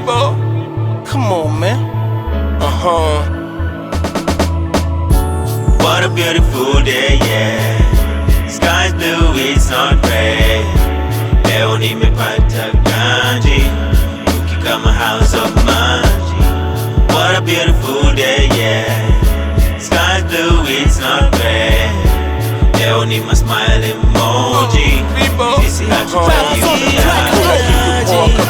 Bebo, come on, man. What a beautiful day, yeah. Sky's blue, it's not gray. Leo nimepata ganji, cookie kama house of manji. What a beautiful day, yeah. Sky's blue, it's not gray. Leo ni my smile emoji. Sisi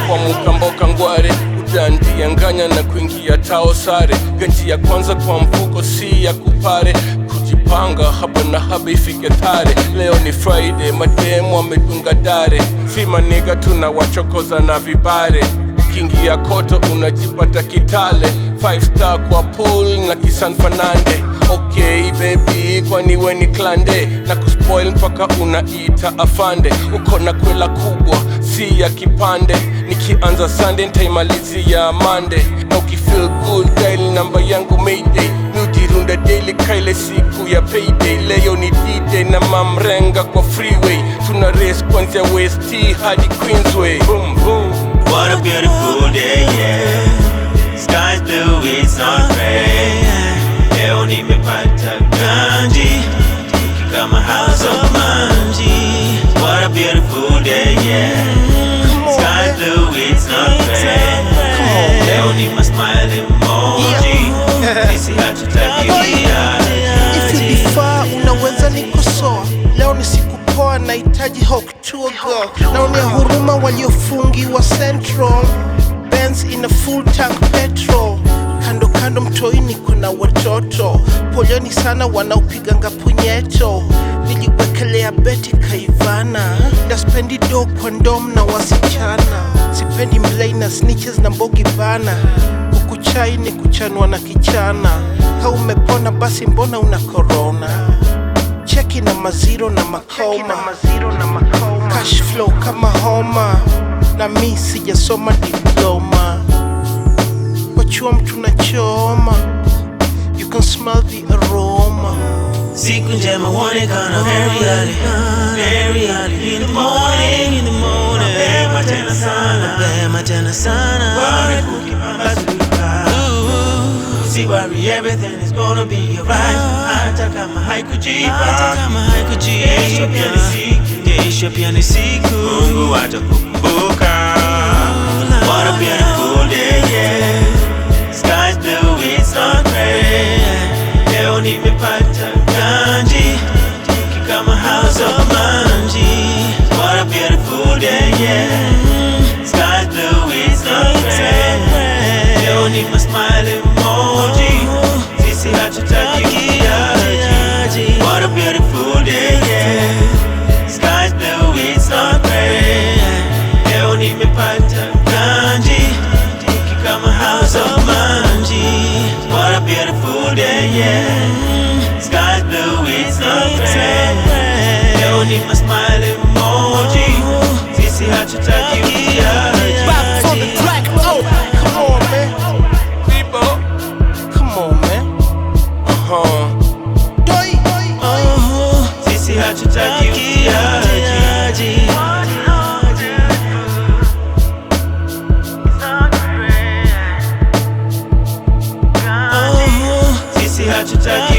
kwa mukamboka ngware ujandianganya na kuingia tao sare. Ganji ya kwanza kwa mfuko si ya kupare, kujipanga haba na haba ifike tare. Leo ni Friday, mademu wamedunga dare. Fima nigga tunawachokoza na vibare. Kingia koto unajipata Kitale. 5 star kwa pool na Kisan Fernande. Okay baby, kwani we ni klande na kuspoil mpaka unaita afande. Uko na kwela kubwa, si ya kipande. Nikianza Sunday nitaimalizia Monday. Na ukifeel good, dial namba yangu Mayday. Nujirunda daily kaile siku ya payday. Leo ni D-Day na mamrenga kwa freeway. Tuna race kwanzia West T hadi Queensway. Boom boom. What a beautiful day, yeah. Sky's blue, it's not gray. Leo nimepata ganji, cookie kama house of manji. What a beautiful day, yeah. Sky's blue, it's not gray. Leo ni my smile emoji. Sisi hatutaki If you be far, unaweza nikosoa. Leo ni siku poa, nahitaji hawk to a girl. Naonea huruma waliofungiwa Central. Benz in a full tank petrol. Kando kando mtoini kuna watoto. Poleni sana wanaopiganga punyeto. Niliwekelea beti kaivana. Naspendi do kondom na wasichana. Sipendi mlei na snitches na mbogi bana. Kukuchai ni kuchanwa na kichana. Ka umepona basi mbona una corona. Cheki na maziro na makoma. Cash flow kama homa. Na mi sijasoma diploma. Wachua mtu na choma. You can smell the aroma. siku njema huonekana very early, very early in the morning, mapema tena sana, mapema tena sana. Worry kukipambazuka, si worry, everything is gonna be alright. Hata kama haikujipa, hata kama haikujipa, kesho pia ni siku, Mungu atakukumbuka. What a beautiful day, yeah. Sky's blue, it's not gray. Leo nimepata ganji, cookie kama house of manji. What a beautiful day, yeah. Sky's blue, it's not gray. Leo ni my smile emoji. Sisi hatutaki kiaji. What a beautiful day, yeah. Sky's blue, it's not gray. Leo nimepata ganji, cookie kama house of manji. What a beautiful day, yeah. Sky's blue, it's not gray. Leo ni my smile emoji. Sisi hatutaki kiaji. Back for the track, oh, come on man. Bebo, come on man. Doi. Sisi hatutaki kiaji. Sisi hatutaki